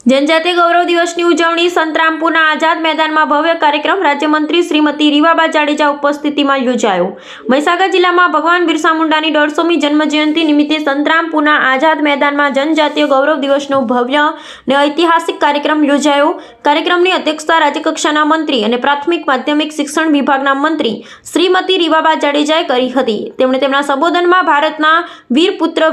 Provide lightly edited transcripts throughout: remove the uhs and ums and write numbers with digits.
जनजातीय गौरव दिवसની ઉજવણી સંતરામપુરના આઝાદ મેદાનમાં ભવ્ય કાર્યક્રમ રાજ્યમંત્રી શ્રીમતી રીવાબા જાડેજા ઉપસ્થિતિમાં યોજાયો। મહીસાગર જિલ્લામાં ભગવાન બિરસા મુંડાની 150મી જન્મજયંતિ નિમિત્તે સંતરામપુરના આઝાદ મેદાનમાં જનજાતીય ગૌરવ દિવસનો ભવ્ય અને ઐતિહાસિક કાર્યક્રમ યોજાયો। કાર્યક્રમની અધ્યક્ષતા રાજ્યકક્ષાના મંત્રી અને પ્રાથમિક માધ્યમિક શિક્ષણ વિભાગના મંત્રી શ્રીમતી રીવાબા જાડેજાએ કરી હતી। તેમણે તેમના સંબોધનમાં ભારતના વીર પુત્ર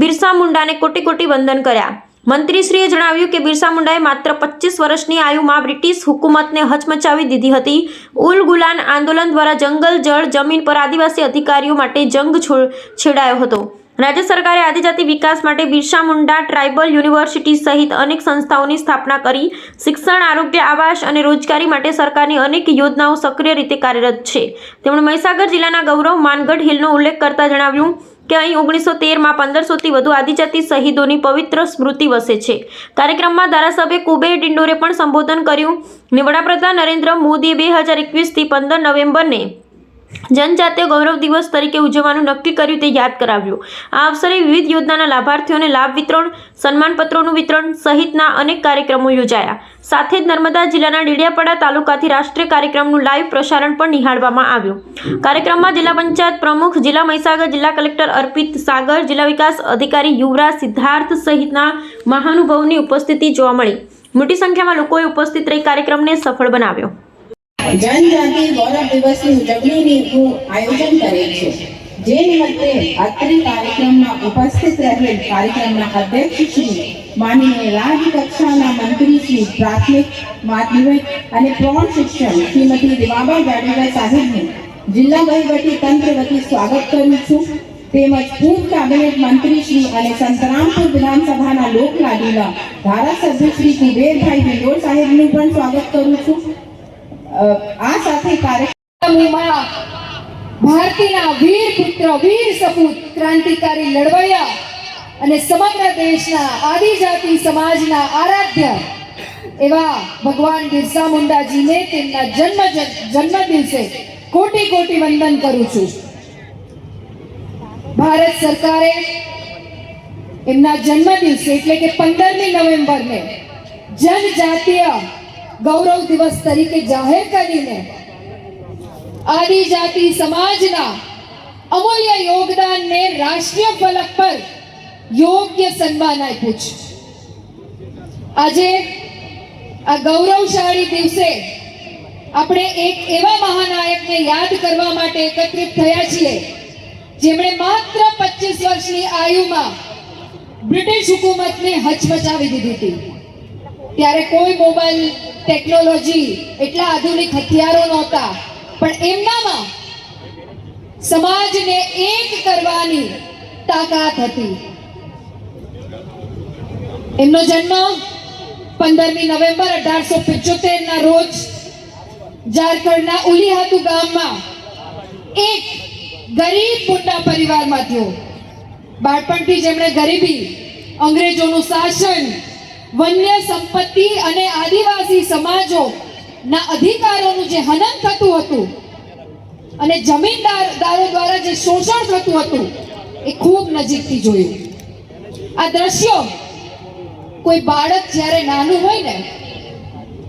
બિરસા મુંડાને કોટી કોટી વંદન કર્યા। મંત્રીશ્રીએ જણાવ્યું કે બિરસા મુંડાએ માત્ર 25 વર્ષની આયુમાં બ્રિટિશ હુકુમતને હચમચાવી દીધી હતી। ઉલ ગુલાન આંદોલન દ્વારા જંગલ, જળ, જમીન પર આદિવાસી અધિકારીઓ માટે જંગ છેડાયો હતો। રાજ્ય સરકારે આદિજાતિ વિકાસ માટે બિરસા મુંડા ટ્રાઇબલ યુનિવર્સિટી સહિત અનેક સંસ્થાઓની સ્થાપના કરી શિક્ષણ, આરોગ્ય, આવાસ અને રોજગારી માટે સરકારની અનેક યોજનાઓ સક્રિય રીતે કાર્યરત છે। તેમણે મહીસાગર જિલ્લાના ગૌરવ માનગઢ હિલનો ઉલ્લેખ કરતા જણાવ્યું કે અહીં 1913માં 1500થી વધુ આદિજાતિ શહીદોની પવિત્ર સ્મૃતિ વસે છે। કાર્યક્રમમાં ધારાસભ્ય કુબેર ડિંડોરે પણ સંબોધન કર્યું અને વડાપ્રધાન નરેન્દ્ર મોદીએ 2021થી 15 નવેમ્બરને જનજાતીય ગૌરવ દિવસ તરીકે ઉજવવાનું નક્કી કર્યું તે યાદ કરાવ્યું। આ અવસરે વિવિધ યોજનાના લાભાર્થીઓને લાભ વિતરણ, સન્માનપત્રોનું વિતરણ સહિતના અનેક કાર્યક્રમો યોજાયા। સાથે જ નર્મદા જિલ્લાના ડેડિયાપાડા તાલુકાથી રાષ્ટ્રીય કાર્યક્રમનું લાઈવ પ્રસારણ પણ નિહાળવામાં આવ્યું। કાર્યક્રમમાં જિલ્લા પંચાયત પ્રમુખ, જિલ્લા મહીસાગર જિલ્લા કલેક્ટર અર્પિત સાગર, જિલ્લા વિકાસ અધિકારી યુવરાજ સિદ્ધાર્થ સહિતના મહાનુભાવોની ઉપસ્થિતિ જોવા મળી। મોટી સંખ્યામાં લોકોએ ઉપસ્થિત રહી કાર્યક્રમને સફળ બનાવ્યો। जनजाति गौरव दिवस की उजवણીનું આયોજન કરે છે, જે નિમિત્તે અત્રે કાર્યક્રમમાં ઉપસ્થિત રહેલ કાર્યક્રમના અધ્યક્ષ શ્રી માનનીય રાજ્યકક્ષાના મંત્રી શ્રી પ્રાથમિક, માધ્યમિક અને પ્રૌઢ શિક્ષણ શ્રીમતી રીવાબા જાડેજા સાહેબને જિલ્લા વહીવટી તંત્ર વતી સ્વાગત કરું છું। તેમજ પૂર્વ કેબિનેટ મંત્રી શ્રી અને સંતરામપુર વિધાનસભાના લોકલાડીલા ધારાસભ્ય શ્રી કુબેરભાઈ ડિંડોર સાહેબનું પણ સ્વાગત કરું છું। આ સાથે કાર્યક્રમમાં ભારતીના વીર પુત્ર, વીર સપૂત, ક્રાંતિકારી લડવૈયા અને સમગ્ર દેશના આદિજાતિ સમાજના આરાધ્ય એવા ભગવાન બિરસા મુંડાજીને તેમના જન્મ દિવસે કોટી કોટી વંદન કરું છું। ભારત સરકારે એમના જન્મ દિવસે એટલે કે 15મી નવેમ્બરને જનજાતીય ગૌરવ દિવસ તરીકે જાહેર કરીને આદિજાતિ સમાજના અમૂલ્ય યોગદાનને રાષ્ટ્રીય ફલક પર યોગ્ય સન્માન આપ્યું છે। આજે આ ગૌરવશાળી દિવસે આપણે એક એવા મહાનાયકને યાદ કરવા માટે એકત્રિત થયા છીએ, જેમણે માત્ર 25 વર્ષની આયુમાં બ્રિટિશ હુકુમતને હચમચાવી દીધી હતી। ત્યારે કોઈ મોબાઈલ ટેકનોલોજી, એટલા આધુનિક હથિયારો નહોતા, પણ એમનામાં સમાજને એક કરવાની તાકાત હતી। એમનો જન્મ 15મી નવેમ્બર 1875ના રોજ ઝારખંડના ઉલીહાતુ ગામમાં એક ગરીબ મુંડા પરિવારમાં થયો। બાળપણથી જેમણે ગરીબી, અંગ્રેજોનું શાસન, વન્ય સંપત્તિ અને આદિવાસી સમાજોના અધિકારોનું જે હનન થતું હતું અને જમીનદારો દ્વારા જે શોષણ થતું હતું એ ખૂબ નજીકથી જોયું। આ દ્રશ્યો કોઈ બાળક જ્યારે નાનું હોય ને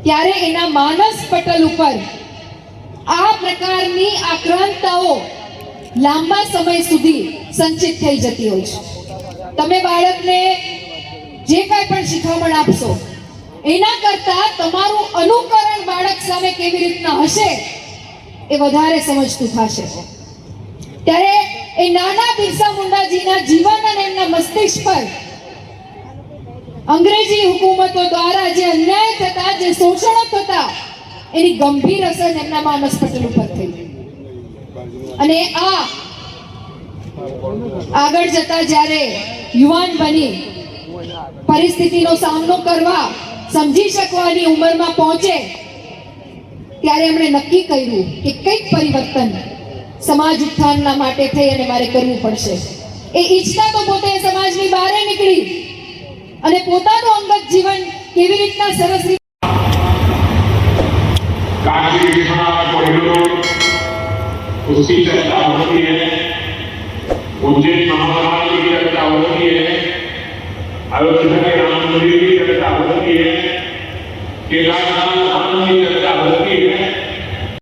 ત્યારે એના માનસ પટલ ઉપર આ પ્રકારની આક્રાંતાઓ લાંબા સમય સુધી સંચિત થઈ જતી હોય છે। તમે બાળકને જે કાંઈ પણ શિખામણ આપશો એના કરતા તમારું અનુકરણ બાળક સામે કેવી રીતના હશે એ વધારે સમજતું થશે। ત્યારે એ નાના બિરસા મુંડાજીના જીવન અને એમના મસ્તિષ્ક પર અંગ્રેજી હુકુમતો દ્વારા જે અન્યાય થતા, જે શોષણો થતા, એની ગંભીર અસર એમના માનસ પટલ ઉપર થઈ। અને આ આગળ જતા જ્યારે યુવાન બની પરિસ્થિતિનો સામનો કરવા, સમજી શકવાની ઉંમરમાં પહોંચે ત્યારે એમણે નક્કી કર્યું કે કંઈક પરિવર્તન સમાજ ઉત્થાનના માટે થઈ અને મારે કરવું પડશે। એ ઈચ્છતા તો પોતે સમાજની બહાર નીકળી અને પોતાનું અંગત જીવન કેવી રીતના સરસ उसकी चर्चा होती है, उज्जैन महाकाल की चर्चा होती है, अयोध्या के राम मंदिर की चर्चा होती है। है कि राजस्थान आनंद की चर्चा हो